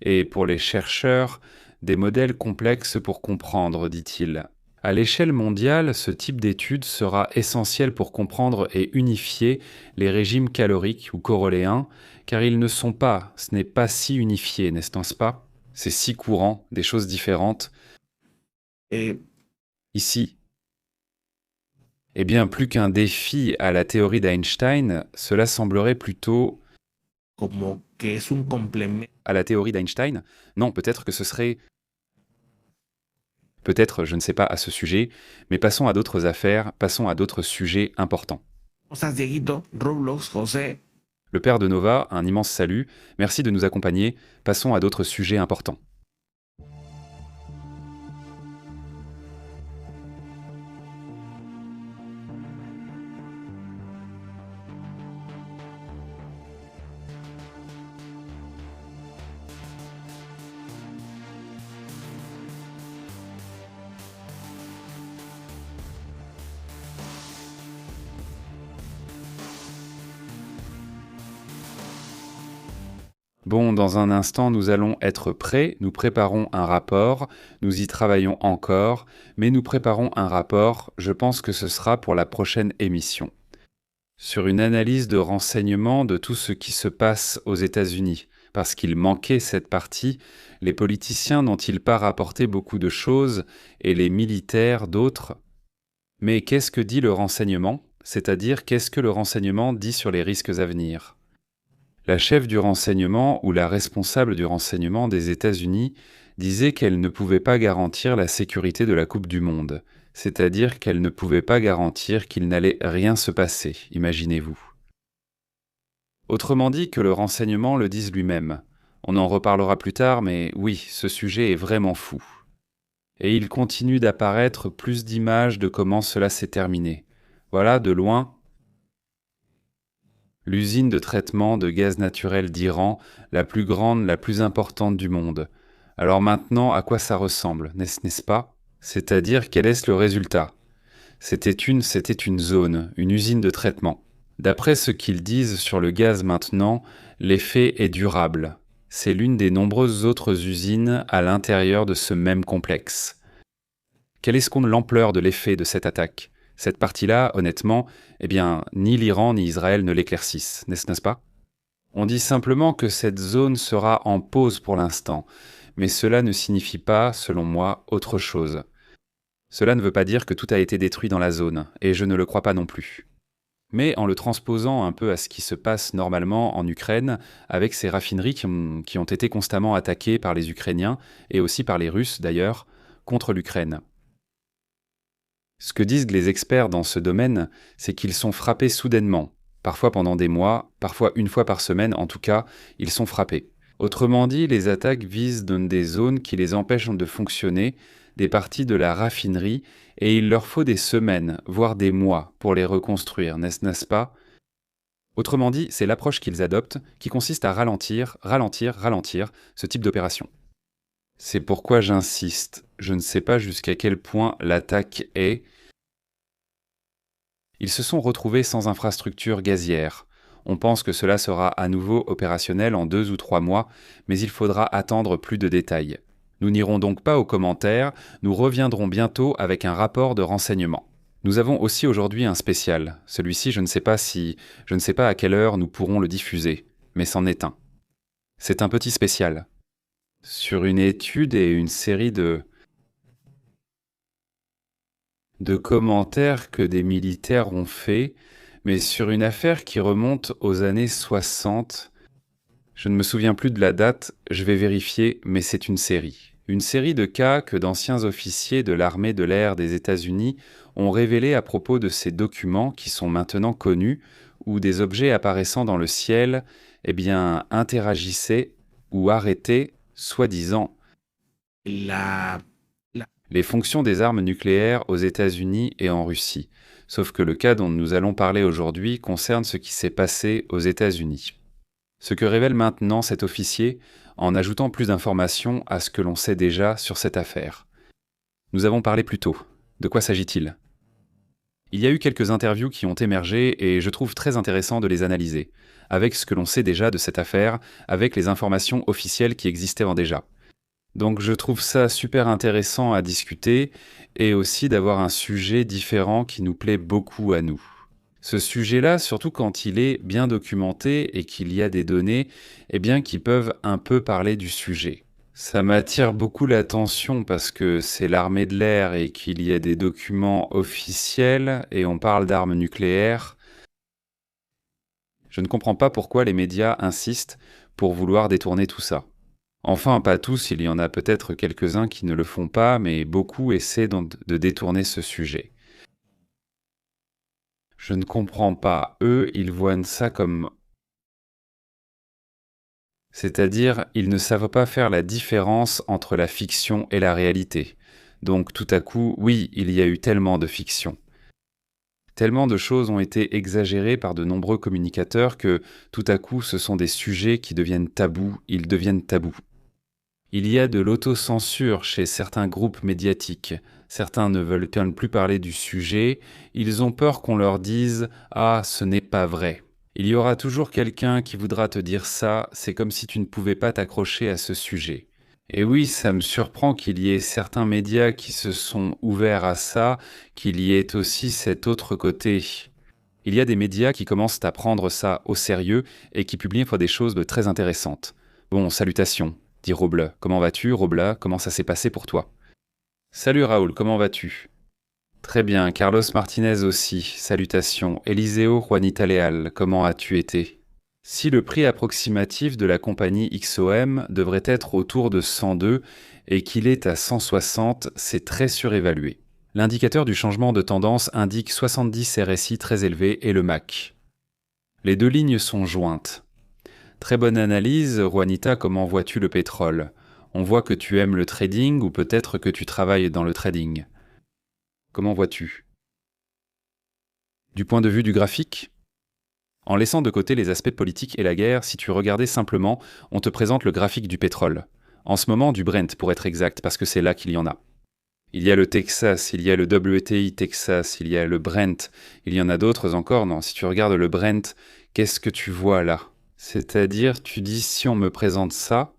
[SPEAKER 1] et, pour les chercheurs, Des modèles complexes pour comprendre, dit-il. À l'échelle mondiale, ce type d'étude sera essentiel pour comprendre et unifier les régimes caloriques ou corolléens, car ils ne sont pas, ce n'est pas si unifié, n'est-ce pas? C'est si courant, des choses différentes.
[SPEAKER 5] eh,
[SPEAKER 1] Ici, eh bien, plus qu'un défi à la théorie d'Einstein, cela semblerait plutôt
[SPEAKER 5] como que es un complemento.
[SPEAKER 1] à la théorie d'Einstein. Non, peut-être que ce serait... Peut-être, je ne sais pas à ce sujet, mais passons à d'autres affaires, passons à d'autres sujets importants.
[SPEAKER 5] Cosas, Dieguito, Roblox, José.
[SPEAKER 1] Le père de Nova, un immense salut, merci de nous accompagner, passons à d'autres sujets importants. Bon, dans un instant, nous allons être prêts, nous préparons un rapport, nous y travaillons encore, mais nous préparons un rapport, je pense que ce sera pour la prochaine émission, sur une analyse de renseignements de tout ce qui se passe aux États-Unis. Parce qu'il manquait cette partie, les politiciens n'ont-ils pas rapporté beaucoup de choses, et les militaires d'autres? Mais qu'est-ce que dit le renseignement? C'est-à-dire, qu'est-ce que le renseignement dit sur les risques à venir? La chef du renseignement ou la responsable du renseignement des États-Unis disait qu'elle ne pouvait pas garantir la sécurité de la Coupe du Monde, c'est-à-dire qu'elle ne pouvait pas garantir qu'il n'allait rien se passer, imaginez-vous. Autrement dit que le renseignement le dise lui-même. On en reparlera plus tard, mais oui, ce sujet est vraiment fou. Et il continue d'apparaître plus d'images de comment cela s'est terminé. Voilà, de loin, l'usine de traitement de gaz naturel d'Iran, la plus grande, la plus importante du monde. Alors maintenant, à quoi ça ressemble, n'est-ce pas? C'est-à-dire, quel est le résultat? C'était une zone, une usine de traitement. D'après ce qu'ils disent sur le gaz maintenant, l'effet est durable. C'est l'une des nombreuses autres usines à l'intérieur de ce même complexe. Quelle est l'ampleur de l'effet de cette attaque? Cette partie-là, honnêtement, eh bien, ni l'Iran ni Israël ne l'éclaircissent, n'est-ce pas? On dit simplement que cette zone sera en pause pour l'instant, mais cela ne signifie pas, selon moi, autre chose. Cela ne veut pas dire que tout a été détruit dans la zone, et je ne le crois pas non plus. Mais en le transposant un peu à ce qui se passe normalement en Ukraine, avec ces raffineries qui ont été constamment attaquées par les Ukrainiens, et aussi par les Russes d'ailleurs, contre l'Ukraine. Ce que disent les experts dans ce domaine, c'est qu'ils sont frappés soudainement, parfois pendant des mois, parfois une fois par semaine en tout cas, ils sont frappés. Autrement dit, les attaques visent des zones qui les empêchent de fonctionner, des parties de la raffinerie, et il leur faut des semaines, voire des mois, pour les reconstruire, n'est-ce pas? Autrement dit, c'est l'approche qu'ils adoptent, qui consiste à ralentir ce type d'opération. C'est pourquoi j'insiste, je ne sais pas jusqu'à quel point l'attaque est... Ils se sont retrouvés sans infrastructure gazière. On pense que cela sera à nouveau opérationnel en 2 ou 3 mois, mais il faudra attendre plus de détails. Nous n'irons donc pas aux commentaires, nous reviendrons bientôt avec un rapport de renseignement. Nous avons aussi aujourd'hui un spécial. Celui-ci, je ne sais pas à quelle heure nous pourrons le diffuser, mais c'en est un. C'est un petit spécial. Sur une étude et une série de commentaires que des militaires ont fait, mais sur une affaire qui remonte aux années 60. Je ne me souviens plus de la date, je vais vérifier, mais c'est une série. Une série de cas que d'anciens officiers de l'armée de l'air des États-Unis ont révélés à propos de ces documents qui sont maintenant connus, où des objets apparaissant dans le ciel, interagissaient ou arrêtaient, soi-disant, les fonctions des armes nucléaires aux États-Unis et en Russie. Sauf que le cas dont nous allons parler aujourd'hui concerne ce qui s'est passé aux États-Unis. Ce que révèle maintenant cet officier, en ajoutant plus d'informations à ce que l'on sait déjà sur cette affaire. Nous avons parlé plus tôt. De quoi s'agit-il? Il y a eu quelques interviews qui ont émergé et je trouve très intéressant de les analyser, avec ce que l'on sait déjà de cette affaire, avec les informations officielles qui existaient déjà. Donc je trouve ça super intéressant à discuter et aussi d'avoir un sujet différent qui nous plaît beaucoup à nous. Ce sujet-là, surtout quand il est bien documenté et qu'il y a des données, eh bien, qui peuvent un peu parler du sujet. Ça m'attire beaucoup l'attention parce que c'est l'armée de l'air et qu'il y a des documents officiels et on parle d'armes nucléaires. Je ne comprends pas pourquoi les médias insistent pour vouloir détourner tout ça. Enfin, pas tous, il y en a peut-être quelques-uns qui ne le font pas, mais beaucoup essaient de détourner ce sujet. Je ne comprends pas. Eux, ils voient ça comme... C'est-à-dire, ils ne savent pas faire la différence entre la fiction et la réalité. Donc tout à coup, oui, il y a eu tellement de fiction. Tellement de choses ont été exagérées par de nombreux communicateurs que tout à coup, ce sont des sujets qui deviennent tabous, ils deviennent tabous. Il y a de l'autocensure chez certains groupes médiatiques. Certains ne veulent plus parler du sujet, ils ont peur qu'on leur dise « Ah, ce n'est pas vrai ». Il y aura toujours quelqu'un qui voudra te dire ça, c'est comme si tu ne pouvais pas t'accrocher à ce sujet. Et oui, ça me surprend qu'il y ait certains médias qui se sont ouverts à ça, qu'il y ait aussi cet autre côté. Il y a des médias qui commencent à prendre ça au sérieux et qui publient des choses de très intéressantes. Bon, salutations, dit Roble. Comment vas-tu, Robla? Comment ça s'est passé pour toi? Salut Raoul, comment vas-tu? Très bien, Carlos Martinez aussi, salutations. Eliseo Juanita Leal, comment as-tu été? Si le prix approximatif de la compagnie XOM devrait être autour de 102 et qu'il est à 160, c'est très surévalué. L'indicateur du changement de tendance indique 70 RSI très élevé et le MAC. Les deux lignes sont jointes. Très bonne analyse, Juanita, comment vois-tu le pétrole? On voit que tu aimes le trading ou peut-être que tu travailles dans le trading. Comment vois-tu? Du point de vue du graphique? En laissant de côté les aspects politiques et la guerre, si tu regardais simplement, on te présente le graphique du pétrole. En ce moment, du Brent pour être exact, parce que c'est là qu'il y en a. Il y a le Texas, il y a le WTI Texas, il y a le Brent, il y en a d'autres encore, non? Si tu regardes le Brent, qu'est-ce que tu vois là? C'est-à-dire, tu dis, si on me présente ça,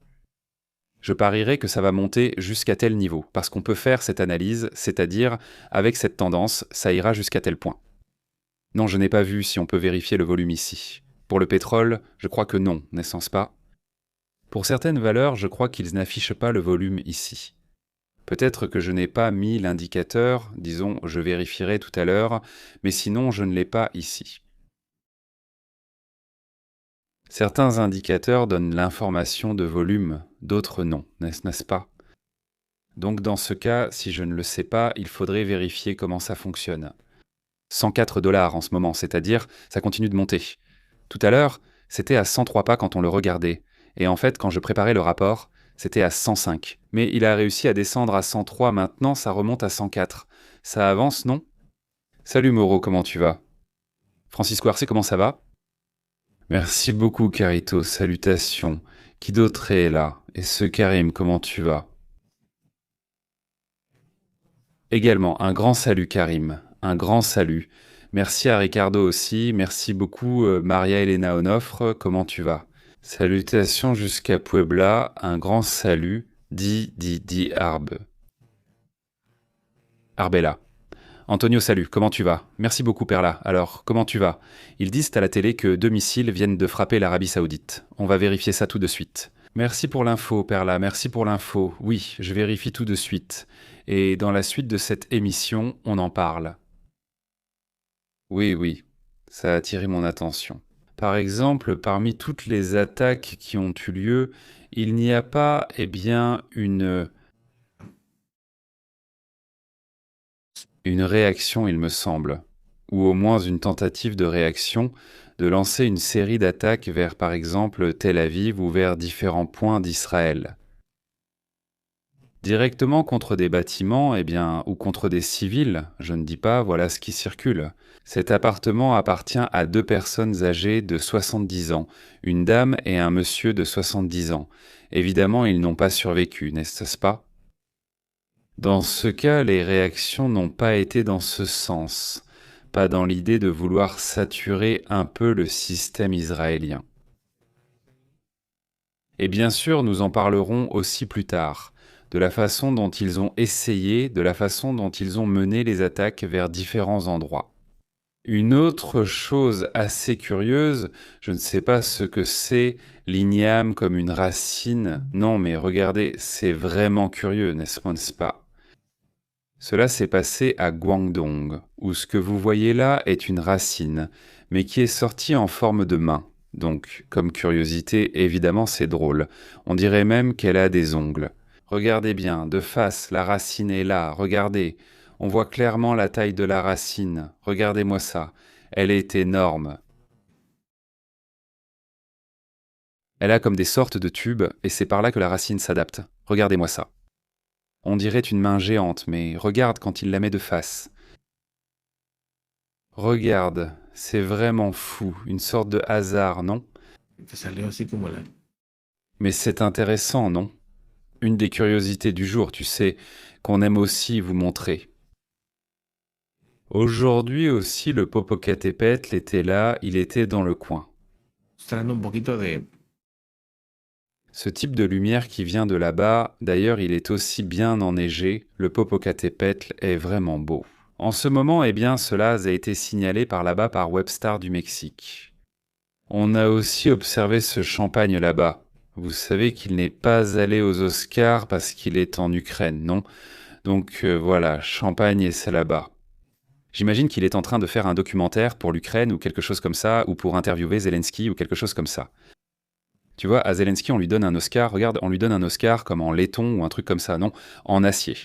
[SPEAKER 1] je parierais que ça va monter jusqu'à tel niveau, parce qu'on peut faire cette analyse, c'est-à-dire, avec cette tendance, ça ira jusqu'à tel point. Non, je n'ai pas vu si on peut vérifier le volume ici. Pour le pétrole, je crois que non, n'est-ce pas? Pour certaines valeurs, je crois qu'ils n'affichent pas le volume ici. Peut-être que je n'ai pas mis l'indicateur, disons, je vérifierai tout à l'heure, mais sinon je ne l'ai pas ici. Certains indicateurs donnent l'information de volume, d'autres non, n'est-ce pas? Donc dans ce cas, si je ne le sais pas, il faudrait vérifier comment ça fonctionne. 104 $ en ce moment, c'est-à-dire, ça continue de monter. Tout à l'heure, c'était à 103 pas quand on le regardait, et en fait, quand je préparais le rapport, c'était à 105. Mais il a réussi à descendre à 103, maintenant ça remonte à 104. Ça avance, non? Salut Moreau, comment tu vas? Francisco Arce, comment ça va? Merci beaucoup Carito, salutations. Qui d'autre est là? Et ce Karim, comment tu vas? Également, un grand salut Karim, un grand salut. Merci à Ricardo aussi, merci beaucoup Maria Elena Onofre, comment tu vas? Salutations jusqu'à Puebla, un grand salut, Di Arbella. Antonio, salut, comment tu vas? Merci beaucoup Perla. Alors, comment tu vas? Ils disent à la télé que 2 missiles viennent de frapper l'Arabie Saoudite. On va vérifier ça tout de suite. Merci pour l'info, Perla, merci pour l'info. Oui, je vérifie tout de suite. Et dans la suite de cette émission, on en parle. Oui, ça a attiré mon attention. Par exemple, parmi toutes les attaques qui ont eu lieu, il n'y a pas, une réaction, il me semble, ou au moins une tentative de réaction, de lancer une série d'attaques vers, par exemple, Tel Aviv ou vers différents points d'Israël. Directement contre des bâtiments, ou contre des civils, je ne dis pas, voilà ce qui circule. Cet appartement appartient à 2 personnes âgées de 70 ans, une dame et un monsieur de 70 ans. Évidemment, ils n'ont pas survécu, n'est-ce pas? Dans ce cas, les réactions n'ont pas été dans ce sens, pas dans l'idée de vouloir saturer un peu le système israélien. Et bien sûr, nous en parlerons aussi plus tard, de la façon dont ils ont essayé, de la façon dont ils ont mené les attaques vers différents endroits. Une autre chose assez curieuse, je ne sais pas ce que c'est l'igname comme une racine. Non, mais regardez, c'est vraiment curieux, n'est-ce pas? Cela s'est passé à Guangdong, où ce que vous voyez là est une racine, mais qui est sortie en forme de main. Donc, comme curiosité, évidemment, c'est drôle. On dirait même qu'elle a des ongles. Regardez bien, de face, la racine est là, regardez. On voit clairement la taille de la racine. Regardez-moi ça. Elle est énorme. Elle a comme des sortes de tubes, et c'est par là que la racine s'adapte. Regardez-moi ça. On dirait une main géante, mais regarde quand il la met de face. Regarde, c'est vraiment fou, une sorte de hasard, non?
[SPEAKER 5] Te salió así como la...
[SPEAKER 1] Mais c'est intéressant, non? Une des curiosités du jour, tu sais, qu'on aime aussi vous montrer. Aujourd'hui aussi, le Popocatépetl était là, il était dans le coin.
[SPEAKER 5] mostrando un poquito de...
[SPEAKER 1] Ce type de lumière qui vient de là-bas, d'ailleurs il est aussi bien enneigé, le Popocatépetl est vraiment beau. En ce moment, eh bien, cela a été signalé par là-bas par Webstar du Mexique. On a aussi observé ce champagne là-bas. Vous savez qu'il n'est pas allé aux Oscars parce qu'il est en Ukraine, non? Donc voilà, champagne et c'est là-bas. J'imagine qu'il est en train de faire un documentaire pour l'Ukraine ou quelque chose comme ça, ou pour interviewer Zelensky ou quelque chose comme ça. Tu vois, à Zelensky, on lui donne un Oscar, regarde, on lui donne un Oscar comme en laiton ou un truc comme ça, non, en acier.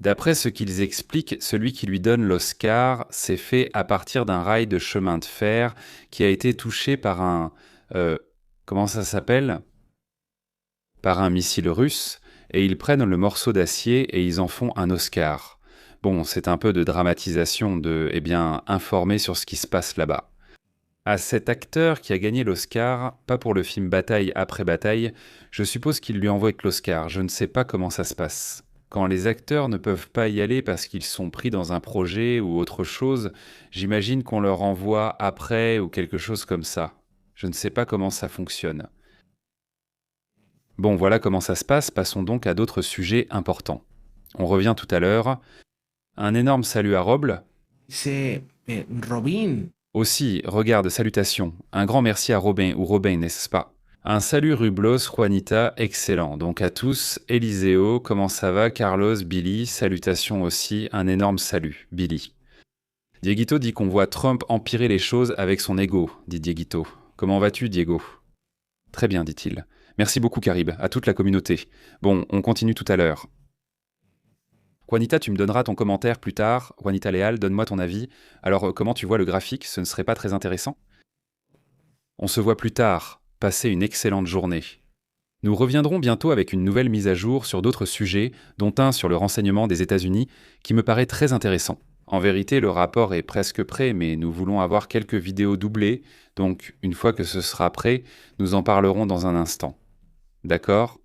[SPEAKER 1] D'après ce qu'ils expliquent, celui qui lui donne l'Oscar s'est fait à partir d'un rail de chemin de fer qui a été touché par un... comment ça s'appelle? Par un missile russe, et ils prennent le morceau d'acier et ils en font un Oscar. Bon, c'est un peu de dramatisation, de, informer sur ce qui se passe là-bas. À cet acteur qui a gagné l'Oscar, pas pour le film Bataille après bataille, je suppose qu'il lui envoie l'Oscar, je ne sais pas comment ça se passe. Quand les acteurs ne peuvent pas y aller parce qu'ils sont pris dans un projet ou autre chose, j'imagine qu'on leur envoie après ou quelque chose comme ça. Je ne sais pas comment ça fonctionne. Bon, voilà comment ça se passe, passons donc à d'autres sujets importants. On revient tout à l'heure. Un énorme salut à Roble.
[SPEAKER 5] Dice Robin.
[SPEAKER 1] Aussi, regarde, salutations. Un grand merci à Robin, ou Robin, n'est-ce pas? Un salut Rublos, Juanita, excellent. Donc à tous, Eliseo, comment ça va? Carlos, Billy, salutations aussi, un énorme salut, Billy. Dieguito dit qu'on voit Trump empirer les choses avec son ego, dit Dieguito. Comment vas-tu, Diego? Très bien, dit-il. Merci beaucoup, Carib, à toute la communauté. Bon, on continue tout à l'heure. Juanita, tu me donneras ton commentaire plus tard. Juanita Léal, donne-moi ton avis. Alors, comment tu vois le graphique? Ce ne serait pas très intéressant? On se voit plus tard. Passez une excellente journée. Nous reviendrons bientôt avec une nouvelle mise à jour sur d'autres sujets, dont un sur le renseignement des États-Unis, qui me paraît très intéressant. En vérité, le rapport est presque prêt, mais nous voulons avoir quelques vidéos doublées, donc une fois que ce sera prêt, nous en parlerons dans un instant. D'accord ?